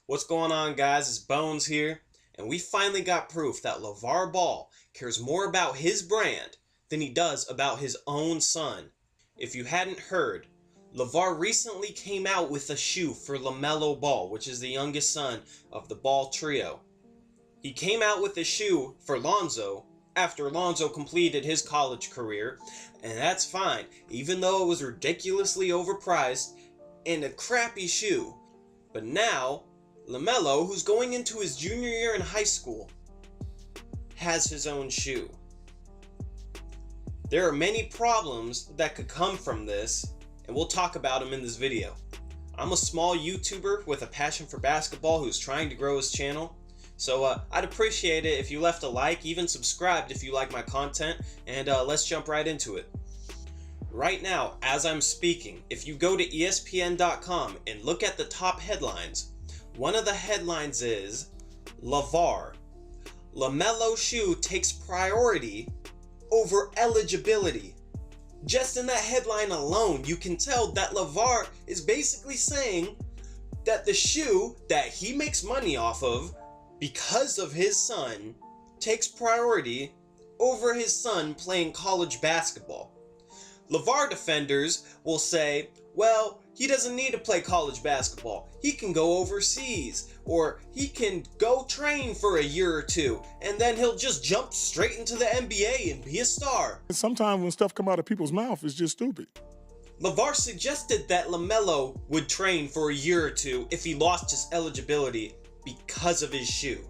What's going on, guys? It's Bones here, and we finally got proof that Lavar Ball cares more about his brand than he does about his own son. If you hadn't heard, Lavar recently came out with a shoe for Lamelo Ball, which is the youngest son of the Ball trio. He came out with a shoe for Lonzo after Lonzo completed his college career, and that's fine, even though it was ridiculously overpriced and a crappy shoe. But now, Lamelo, who's going into his junior year in high school, has his own shoe. There are many problems that could come from this, and we'll talk about them in this video. I'm a small YouTuber with a passion for basketball who's trying to grow his channel, so I'd appreciate it if you left a like, even subscribed if you like my content, and let's jump right into it. Right now, as I'm speaking, if you go to ESPN.com and look at the top headlines, one of the headlines is, Lavar, Lamelo shoe takes priority over eligibility. Just in that headline alone, you can tell that Lavar is basically saying that the shoe that he makes money off of because of his son takes priority over his son playing college basketball. Lavar defenders will say, well, he doesn't need to play college basketball. He can go overseas, or he can go train for a year or two, and then he'll just jump straight into the NBA and be a star. Sometimes when stuff come out of people's mouth, it's just stupid. Lavar suggested that Lamelo would train for a year or two if he lost his eligibility because of his shoe.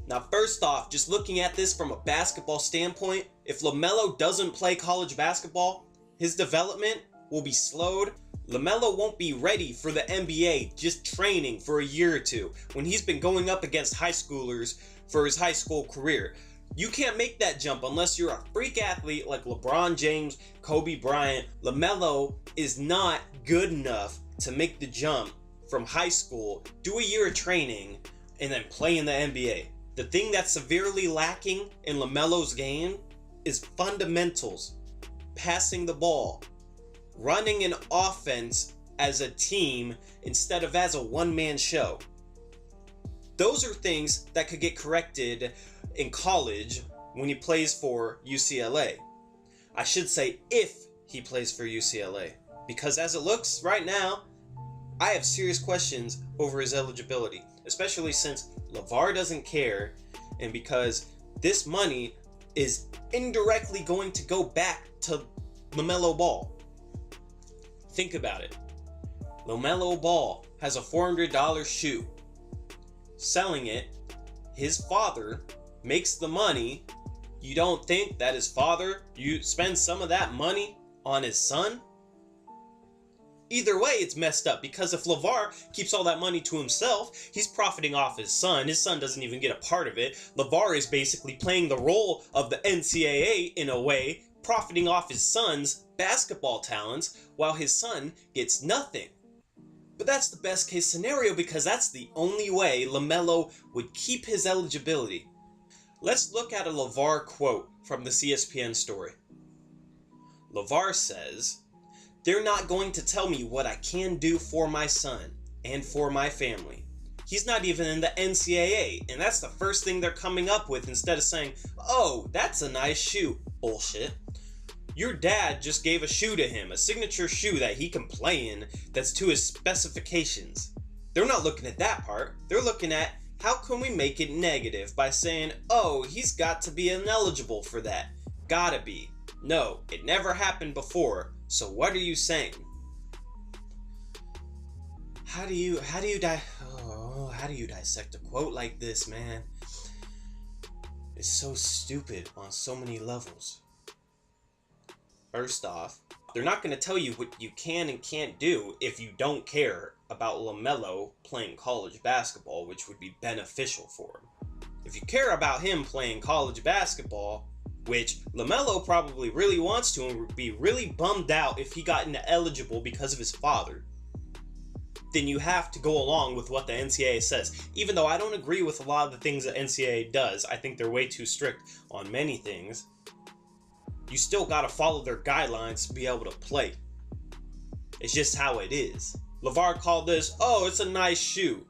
Now, first off, just looking at this from a basketball standpoint, if Lamelo doesn't play college basketball, his development will be slowed. Lamelo won't be ready for the NBA just training for a year or two when he's been going up against high schoolers for his high school career. You can't make that jump unless you're a freak athlete like LeBron James, Kobe Bryant. Lamelo is not good enough to make the jump from high school, do a year of training, and then play in the NBA. The thing that's severely lacking in Lamelo's game is fundamentals, passing the ball, running an offense as a team instead of as a one-man show. Those are things that could get corrected in college when he plays for UCLA. I should say if he plays for UCLA, because as it looks right now, I have serious questions over his eligibility, especially since Lavar doesn't care, and because this money is indirectly going to go back to Lamelo Ball. Think about it. Lamelo Ball has a $400 shoe. Selling it, his father makes the money. You don't think that his father, you spend some of that money on his son? Either way, it's messed up, because if Lavar keeps all that money to himself, he's profiting off his son. His son doesn't even get a part of it. Lavar is basically playing the role of the NCAA in a way, profiting off his son's basketball talents, while his son gets nothing. But that's the best case scenario, because that's the only way Lamelo would keep his eligibility. Let's look at a Lavar quote from the CSPN story. Lavar says, "They're not going to tell me what I can do for my son and for my family. He's not even in the NCAA, and that's the first thing they're coming up with instead of saying, oh, that's a nice shoe." Bullshit. Your dad just gave a shoe to him, a signature shoe that he can play in that's to his specifications. They're not looking at that part. They're looking at, how can we make it negative by saying, oh, he's got to be ineligible for that. Gotta be. No, it never happened before. So what are you saying? How do you dissect a quote like this, man? It's so stupid on so many levels. First off, they're not going to tell you what you can and can't do if you don't care about Lamelo playing college basketball, which would be beneficial for him. If you care about him playing college basketball, which Lamelo probably really wants to and would be really bummed out if he got ineligible because of his father, then you have to go along with what the NCAA says. Even though I don't agree with a lot of the things that NCAA does, I think they're way too strict on many things, you still gotta follow their guidelines to be able to play. It's just how it is. Lavar called this, oh, it's a nice shoe.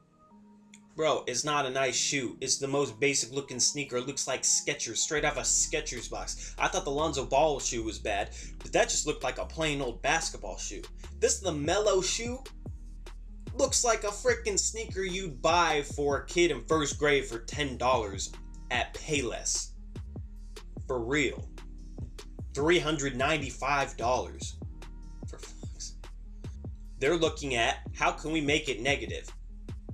Bro, it's not a nice shoe. It's the most basic looking sneaker. It looks like Skechers, straight out of a Skechers box. I thought the Lonzo Ball shoe was bad, but that just looked like a plain old basketball shoe. This Lamelo shoe looks like a freaking sneaker you'd buy for a kid in first grade for $10 at Payless. For real. $395. For fuck's. They're looking at how can we make it negative.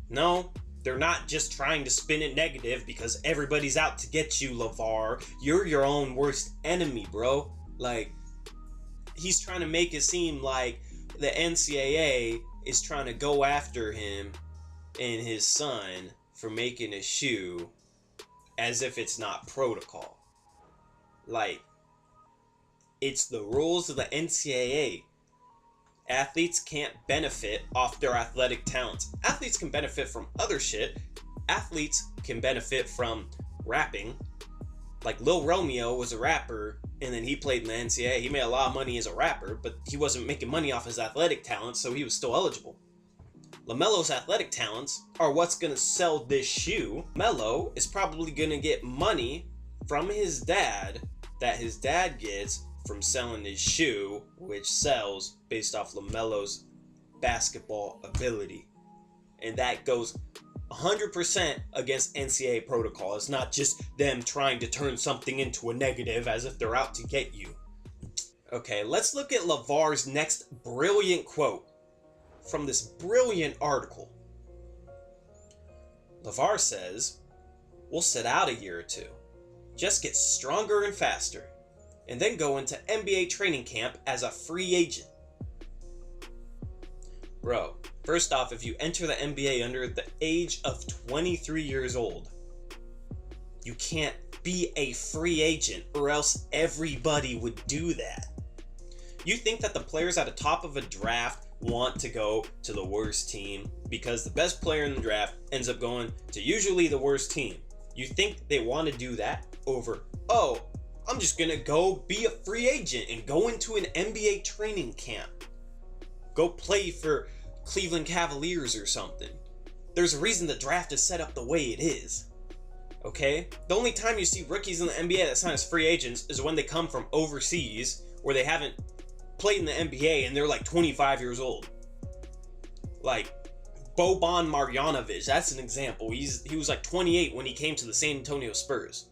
No, they're not just trying to spin it negative because everybody's out to get you, Lavar. You're your own worst enemy, bro. Like, he's trying to make it seem like the NCAA is trying to go after him and his son for making a shoe as if it's not protocol. Like, it's the rules of the NCAA. Athletes can't benefit off their athletic talents. Athletes can benefit from other shit. Athletes can benefit from rapping. Like Lil Romeo was a rapper, and then he played in the NCAA. He made a lot of money as a rapper, but he wasn't making money off his athletic talents, so he was still eligible. LaMelo's athletic talents are what's going to sell this shoe. Melo is probably going to get money from his dad that his dad gets from selling his shoe, which sells based off LaMelo's basketball ability. And that goes 100% against NCAA protocol. It's not just them trying to turn something into a negative as if they're out to get you. Okay, let's look at Lavar's next brilliant quote from this brilliant article. Lavar says, "We'll sit out a year or two, just get stronger and faster, and then go into NBA training camp as a free agent." Bro, first off, if you enter the NBA under the age of 23 years old, you can't be a free agent, or else everybody would do that. You think that the players at the top of a draft want to go to the worst team because the best player in the draft ends up going to usually the worst team? You think they want to do that over, oh, I'm just gonna go be a free agent and go into an NBA training camp. Go play for Cleveland Cavaliers or something. There's a reason the draft is set up the way it is. Okay? The only time you see rookies in the NBA that sign as free agents is when they come from overseas where they haven't played in the NBA and they're like 25 years old. Like Boban Marjanovic, that's an example. He was like 28 when he came to the San Antonio Spurs.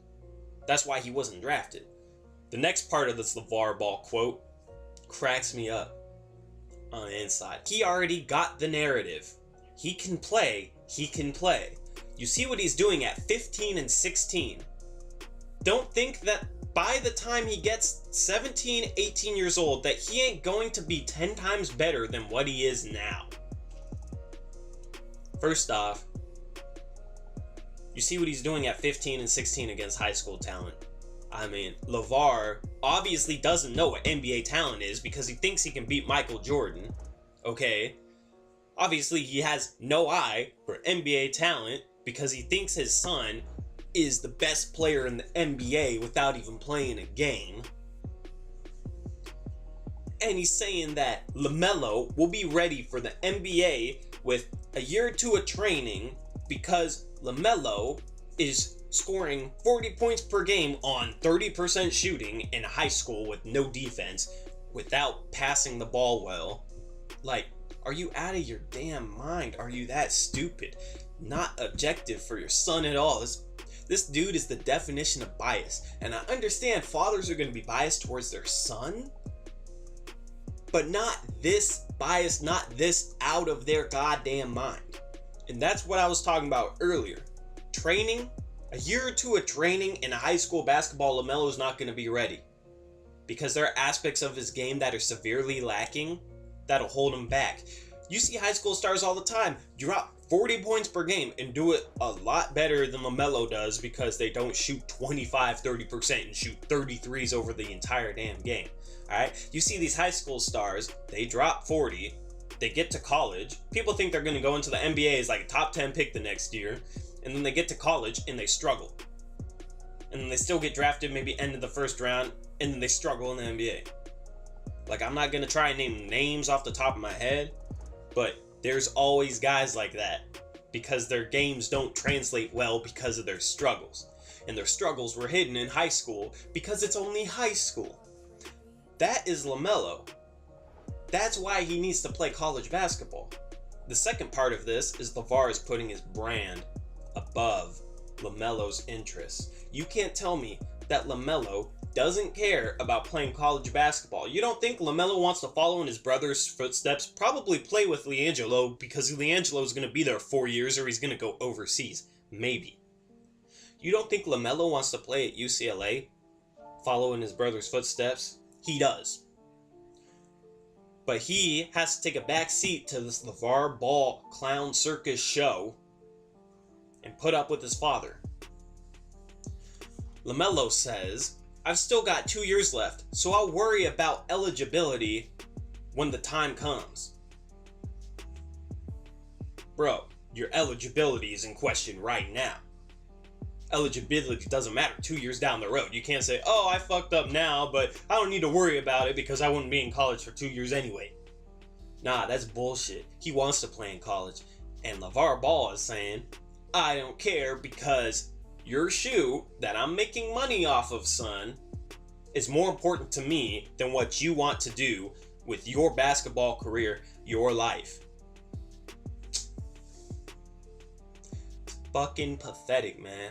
That's why he wasn't drafted. The next part of this Lavar Ball quote cracks me up on the inside. He already got the narrative. He can play. He can play. You see what he's doing at 15 and 16. Don't think that by the time he gets 17, 18 years old, that he ain't going to be 10 times better than what he is now. First off, you see what he's doing at 15 and 16 against high school talent. I mean, Lavar obviously doesn't know what NBA talent is because he thinks he can beat Michael Jordan. Okay? Obviously, he has no eye for NBA talent because he thinks his son is the best player in the NBA without even playing a game. And he's saying that LaMelo will be ready for the NBA with a year or two of training because LaMelo is scoring 40 points per game on 30% shooting in high school with no defense without passing the ball well. Like, are you out of your damn mind? Are you that stupid? Not objective for your son at all. This dude is the definition of bias. And I understand fathers are going to be biased towards their son, but not this bias, not this out of their goddamn mind. And that's what I was talking about earlier. Training, a year or two of training in high school basketball, LaMelo is not going to be ready. Because there are aspects of his game that are severely lacking that'll hold him back. You see high school stars all the time drop 40 points per game and do it a lot better than LaMelo does because they don't shoot 25-30% and shoot 33s over the entire damn game. Alright? You see these high school stars, they drop 40, they get to college, people think they're going to go into the NBA as like a top 10 pick the next year, and then they get to college and they struggle. And then they still get drafted maybe end of the first round, and then they struggle in the NBA. Like, I'm not going to try and name names off the top of my head, but there's always guys like that. because their games don't translate well because of their struggles. And their struggles were hidden in high school because it's only high school. That is Lamelo. That's why he needs to play college basketball. The second part of this is Lavar is putting his brand above Lamelo's interests. You can't tell me that Lamelo doesn't care about playing college basketball. You don't think Lamelo wants to follow in his brother's footsteps? Probably play with LiAngelo because LiAngelo is going to be there 4 years, or he's going to go overseas. Maybe. You don't think Lamelo wants to play at UCLA? Follow in his brother's footsteps? He does. But he has to take a back seat to this Lavar Ball clown circus show and put up with his father. Lamelo says, I've still got 2 years left, so I'll worry about eligibility when the time comes. Bro, your eligibility is in question right now. Eligibility doesn't matter 2 years down the road. You can't say, oh, I fucked up now, but I don't need to worry about it because I wouldn't be in college for 2 years anyway. Nah, that's bullshit. He wants to play in college. And Lavar Ball is saying, I don't care because your shoe that I'm making money off of, son, is more important to me than what you want to do with your basketball career, your life. It's fucking pathetic, man.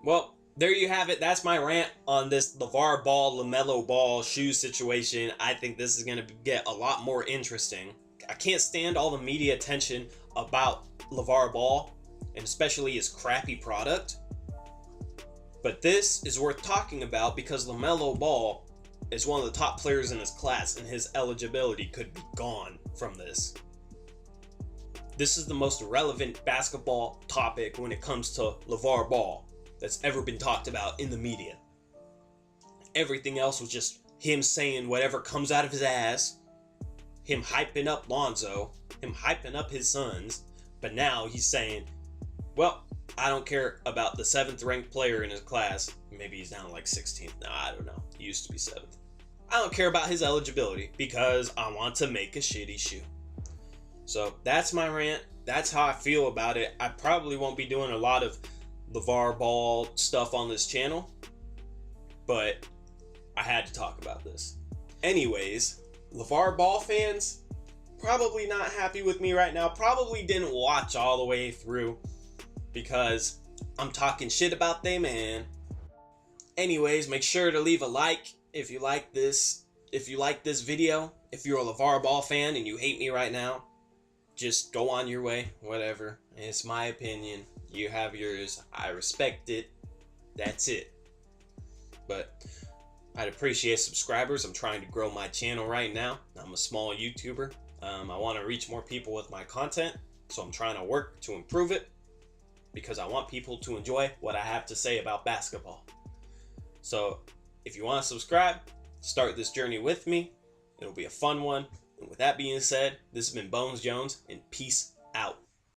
Well, there you have it. That's my rant on this Lavar Ball, Lamelo Ball shoe situation. I think this is going to get a lot more interesting. I can't stand all the media attention about Lavar Ball, and especially his crappy product. But this is worth talking about because Lamelo Ball is one of the top players in his class, and his eligibility could be gone from this. This is the most relevant basketball topic when it comes to Lavar Ball that's ever been talked about in the media. Everything else was just him saying whatever comes out of his ass, him hyping up Lonzo, him hyping up his sons, but now he's saying, well, I don't care about the 7th ranked player in his class. Maybe he's down like 16th. No, I don't know. He used to be 7th. I don't care about his eligibility because I want to make a shitty shoe. So that's my rant. That's how I feel about it. I probably won't be doing a lot of Lavar Ball stuff on this channel, but I had to talk about this. Anyways, Lavar Ball fans, probably not happy with me right now. Probably didn't watch all the way through because I'm talking shit about them, man. Anyways, make sure to leave a like if you like this. If you like this video, if you're a Lavar Ball fan and you hate me right now, just go on your way, whatever. It's my opinion. You have yours. I respect it. That's it. But I'd appreciate subscribers. I'm trying to grow my channel right now. I'm a small YouTuber. I want to reach more people with my content, so I'm trying to work to improve it because I want people to enjoy what I have to say about basketball. So if you want to subscribe, start this journey with me. It'll be a fun one. And with that being said, this has been Bones Jones, and peace out.